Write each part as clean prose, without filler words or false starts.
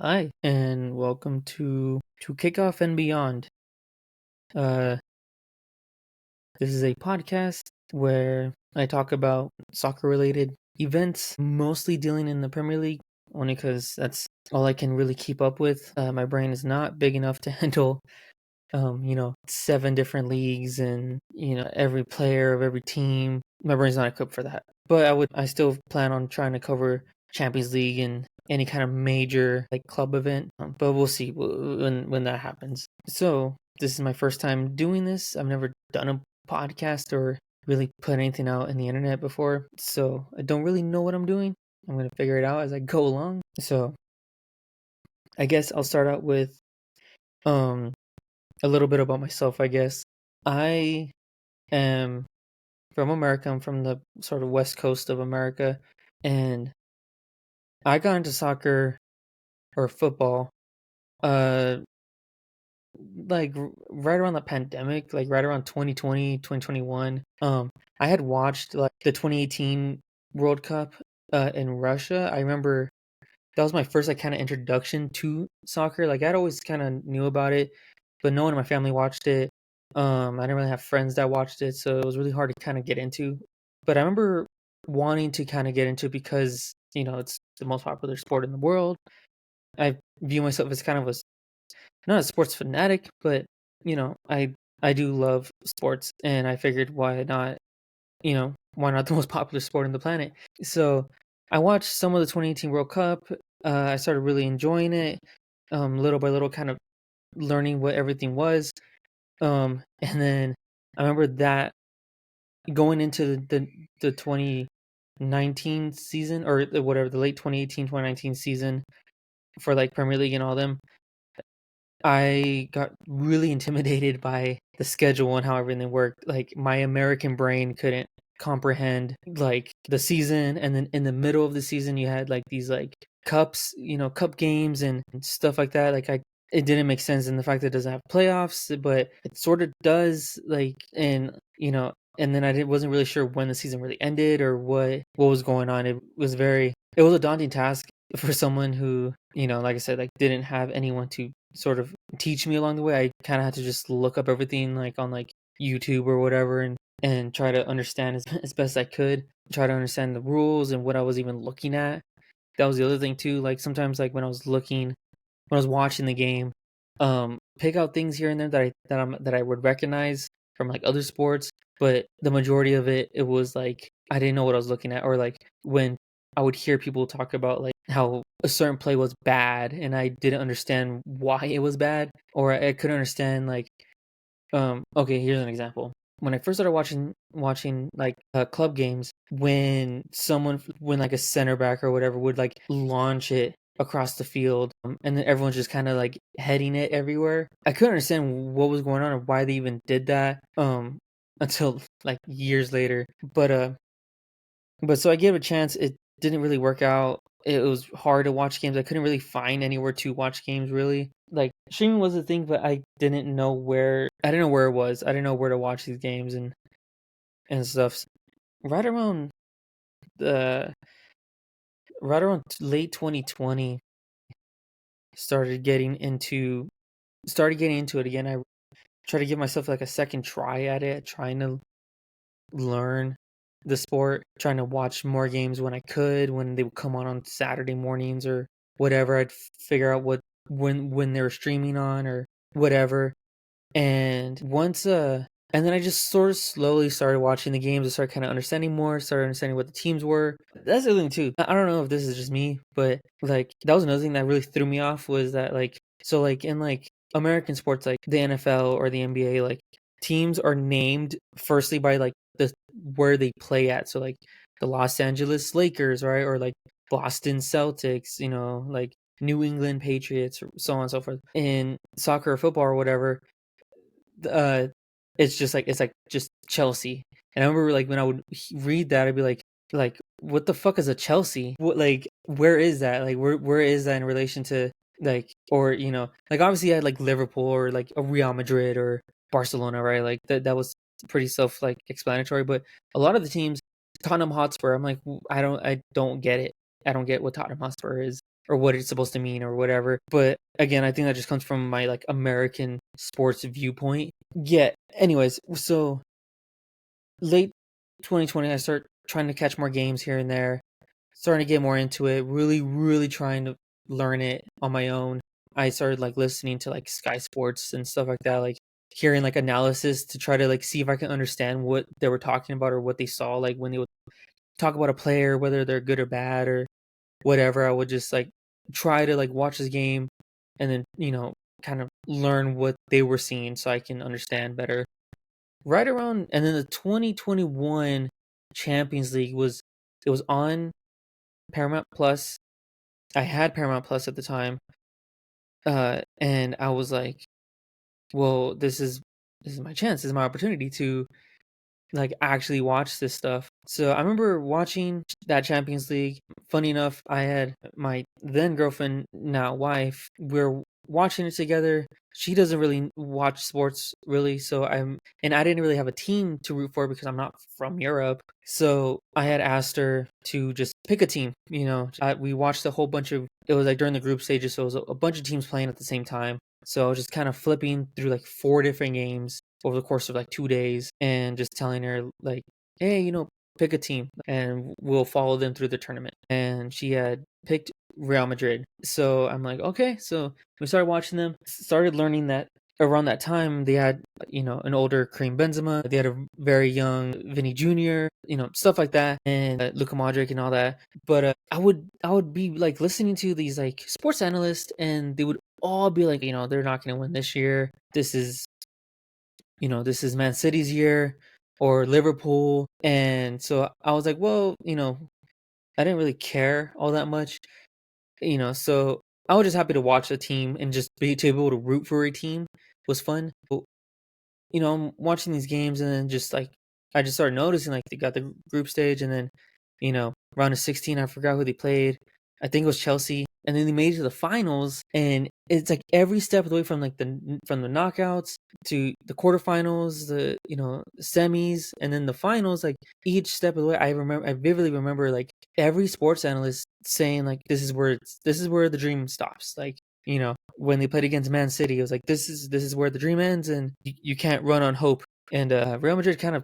Hi, and welcome to Kickoff and Beyond. Uh, this is a podcast where I talk about soccer-related events, mostly dealing in the Premier League, only because that's all I can really keep up with. My brain is not big enough to handle, 7 different leagues and every player of every team. My brain's not equipped for that. But I still plan on trying to cover Champions League and any kind of major like club event. But we'll see when that happens. So this is my first time doing this. I've never done a podcast or really put anything out in the internet before, so I don't really know what I'm doing. I'm gonna figure it out as I go along. So I guess I'll start out with um a little bit about myself. I guess I am from America. I'm from the sort of west coast of America, and I got into soccer or football uh like right around the pandemic, like right around 2020, 2021. I had watched like the 2018 World Cup in Russia. I remember that was my first like kind of introduction to soccer. Like I'd always kind of knew about it, but no one in my family watched it. I didn't really have friends that watched it, so it was really hard to kind of get into. But I remember wanting to kind of get into because it's the most popular sport in the world. I view myself as kind of not a sports fanatic, but I do love sports, and I figured why not the most popular sport on the planet? So I watched some of the 2018 World Cup. I started really enjoying it, little by little, kind of learning what everything was. And then I remember that going into the 2019 season, or whatever, the late 2018 2019 season for like Premier League and all them. I got really intimidated by the schedule and how everything worked. Like my American brain couldn't comprehend like the season, and then in the middle of the season you had like these like cups, cup games and stuff like that. It didn't make sense in the fact that it doesn't have playoffs, but it sort of does. And then wasn't really sure when the season really ended or what was going on. It was a daunting task for someone who, like I said, like didn't have anyone to sort of teach me along the way. I kind of had to just look up everything like on like YouTube or whatever, and try to understand as best I could, try to understand the rules and what I was even looking at. That was the other thing too. Like sometimes like when I was watching the game, pick out things here and there that I would recognize from like other sports, but the majority of it was like I didn't know what I was looking at, or like when I would hear people talk about like how a certain play was bad and I didn't understand why it was bad, or I couldn't understand like okay, here's an example. When I first started watching like club games, when like a center back or whatever would like launch it across the field, and then everyone's just kind of like heading it everywhere. I couldn't understand what was going on or why they even did that until like years later. But so I gave it a chance. It didn't really work out. It was hard to watch games. I couldn't really find anywhere to watch games really. Like streaming was a thing, but I didn't know where it was. I didn't know where to watch these games and stuff. Right around the right around late 2020, started getting into started getting into it again. I tried to give myself like a second try at it, trying to learn the sport, trying to watch more games when I could, when they would come on Saturday mornings or whatever. I'd figure out what when they were streaming on or whatever. And and then I just sort of slowly started watching the games. I started kind of understanding more, started understanding what the teams were. That's the other thing too. I don't know if this is just me, but like that was another thing that really threw me off was that like in like American sports like the NFL or the NBA, like teams are named firstly by like the where they play at. So like the Los Angeles Lakers, right? Or like Boston Celtics, like New England Patriots, or so on and so forth. In soccer or football or whatever, uh, it's like just Chelsea. And I remember like when I would read that, I'd be like what the fuck is a Chelsea? What like where is that? Like where is that in relation to like, or like obviously I had like Liverpool or like a Real Madrid or Barcelona, right? Like that was pretty self like explanatory. But a lot of the teams, Tottenham Hotspur, I'm like I don't get it. I don't get what Tottenham Hotspur is. or what it's supposed to mean or whatever. But again, I think that just comes from my like American sports viewpoint. Yeah. Anyways, so late 2020, I start trying to catch more games here and there, starting to get more into it, really, really trying to learn it on my own. I started like listening to like Sky Sports and stuff like that, like hearing like analysis to try to like see if I can understand what they were talking about or what they saw, like when they would talk about a player, whether they're good or bad or whatever. I would just like try to like watch this game and then, kind of learn what they were seeing so I can understand better. Right around, and then the 2021 Champions League was on Paramount Plus. I had Paramount Plus at the time, and I was like, "Well, this is my chance. This is my opportunity to like actually watch this stuff." So I remember watching that Champions League. Funny enough, I had my then girlfriend, now wife. We're watching it together. She doesn't really watch sports really, so I didn't really have a team to root for because I'm not from Europe. So I had asked her to just pick a team. We watched a whole bunch of. It was like during the group stages, so it was a bunch of teams playing at the same time. So I was just kind of flipping through like 4 different games over the course of like 2 days and just telling her like, hey, pick a team and we'll follow them through the tournament. And she had picked Real Madrid. So I'm like, okay. So we started watching them, started learning that around that time they had, an older Karim Benzema, they had a very young Vinny Jr., stuff like that, and Luka Modric and all that. But I would be like listening to these like sports analysts and they would all be like, they're not going to win this year. This is Man City's year or Liverpool. And so I was like, well, I didn't really care all that much, so I was just happy to watch a team and just be to be able to root for a team was fun. But, I'm watching these games and then just like I just started noticing like they got the group stage and then, round of 16, I forgot who they played. I think it was Chelsea. And then they made it to the finals, and it's like every step of the way from like from the knockouts to the quarterfinals, the semis, and then the finals. Like each step of the way, I vividly remember like every sports analyst saying like this is where the dream stops. Like when they played against Man City, it was like this is where the dream ends, and you can't run on hope. And Real Madrid kind of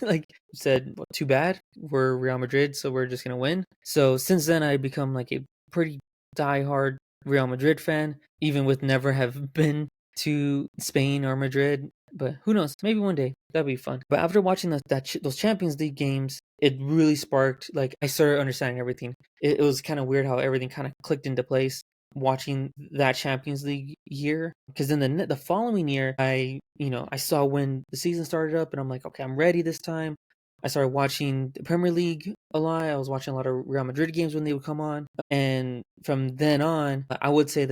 like said, well, too bad, we're Real Madrid, so we're just gonna win. So since then, I become like a pretty diehard Real Madrid fan, even with never have been to Spain or Madrid. But who knows? Maybe one day that'd be fun. But after watching those Champions League games, it really sparked. Like I started understanding everything. It was kind of weird how everything kind of clicked into place watching that Champions League year. Because then the following year, I saw when the season started up, and I'm like, okay, I'm ready this time. I started watching the Premier League a lot. I was watching a lot of Real Madrid games when they would come on. And from then on, I would say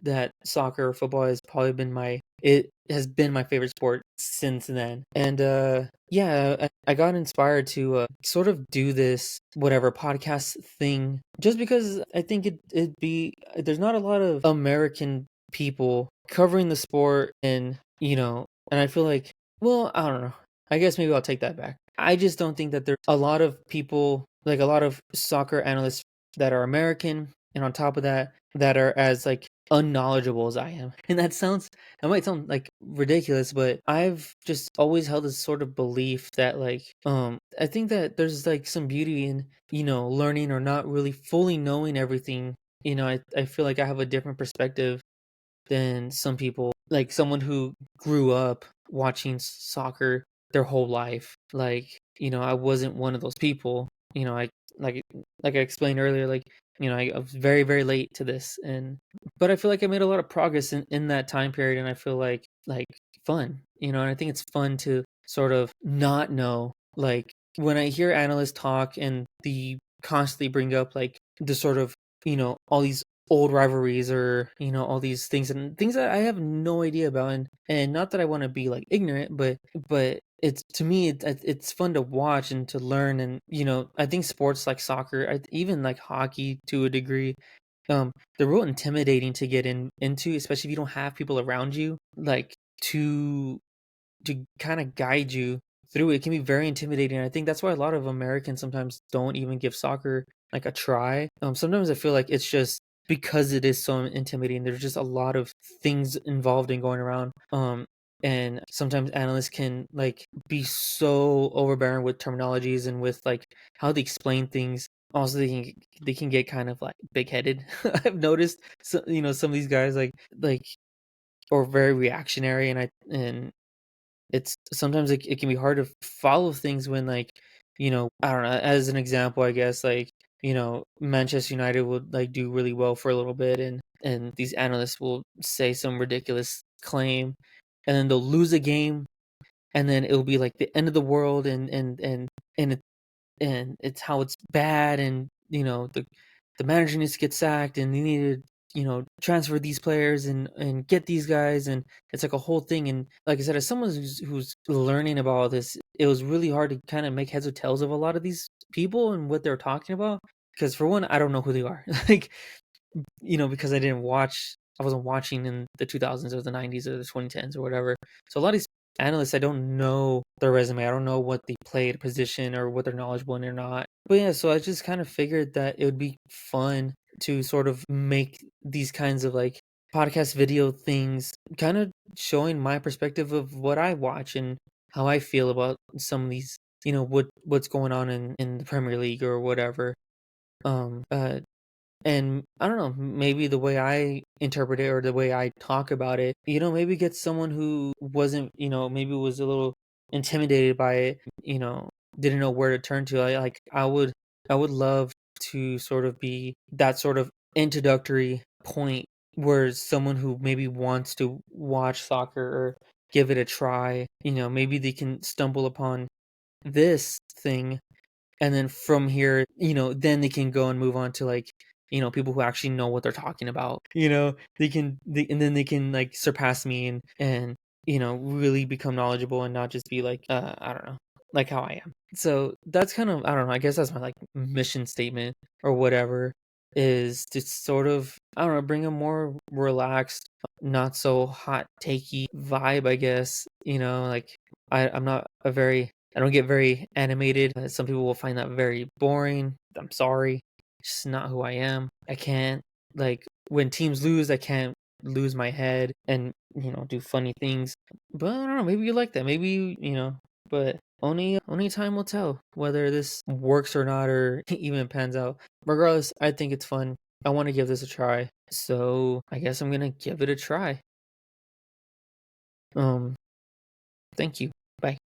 that soccer or football has probably been my favorite sport since then. And yeah, I got inspired to sort of do this whatever podcast thing just because I think it'd be there's not a lot of American people covering the sport, and I feel like, well, I don't know. I guess maybe I'll take that back. I just don't think that there's a lot of people, like a lot of soccer analysts that are American, and on top of that, that are as like unknowledgeable as I am. And that might sound like ridiculous, but I've just always held this sort of belief that like I think that there's like some beauty in, learning or not really fully knowing everything. I feel like I have a different perspective than some people, like someone who grew up watching soccer their whole life. Like, I wasn't one of those people. I like like I explained earlier, like, I was very, very late to this, but I feel like I made a lot of progress in that time period, and I feel like fun, and I think it's fun to sort of not know. Like when I hear analysts talk and the constantly bring up like the sort of all these old rivalries or all these things and things that I have no idea about, and not that I want to be like ignorant, but it's to me it's fun to watch and to learn. And I think sports like soccer, even like hockey to a degree, they're real intimidating to get into, especially if you don't have people around you like to kind of guide you through it. It can be very intimidating. I think that's why a lot of Americans sometimes don't even give soccer like a try. Sometimes I feel like it's just because it is so intimidating. There's just a lot of things involved in going around. And sometimes analysts can like be so overbearing with terminologies and with like how they explain things. Also, they can get kind of like big headed. I've noticed, so some of these guys like or very reactionary, and it's sometimes it can be hard to follow things when like I don't know. As an example, I guess like Manchester United would like do really well for a little bit, and these analysts will say some ridiculous claim, and then they'll lose a game, and then it'll be like the end of the world, and it's how it's bad, and the manager needs to get sacked, and they need to transfer these players and get these guys, and it's like a whole thing. And like I said, as someone who's learning about all this, it was really hard to kind of make heads or tails of a lot of these people and what they're talking about, because for one, I don't know who they are. Like, because I wasn't watching in the 2000s or the 90s or the 2010s or whatever. So a lot of these analysts, I don't know their resume. I don't know what they played position or what they're knowledgeable in or not. But yeah, so I just kind of figured that it would be fun to sort of make these kinds of like podcast video things, kind of showing my perspective of what I watch and how I feel about some of these, what's going on in the Premier League or whatever. Um, uh, and I don't know, maybe the way I interpret it or the way I talk about it, maybe get someone who wasn't, maybe was a little intimidated by it, didn't know where to turn to. I would love to sort of be that sort of introductory point where someone who maybe wants to watch soccer or give it a try, maybe they can stumble upon this thing, and then from here, then they can go and move on to like, people who actually know what they're talking about. And then they can like surpass me and really become knowledgeable and not just be like, I don't know, like how I am. So that's kind of, I don't know, I guess that's my like mission statement or whatever, is to sort of, I don't know, bring a more relaxed, not so hot takey vibe, I guess. Like I'm not a very I don't get very animated. Some people will find that very boring. I'm sorry. It's just not who I am. I can't, like, when teams lose, I can't lose my head and, do funny things. But I don't know, maybe you like that. Maybe, but only time will tell whether this works or not, or even pans out. Regardless, I think it's fun. I want to give this a try. So I guess I'm gonna give it a try. Um, thank you. Bye.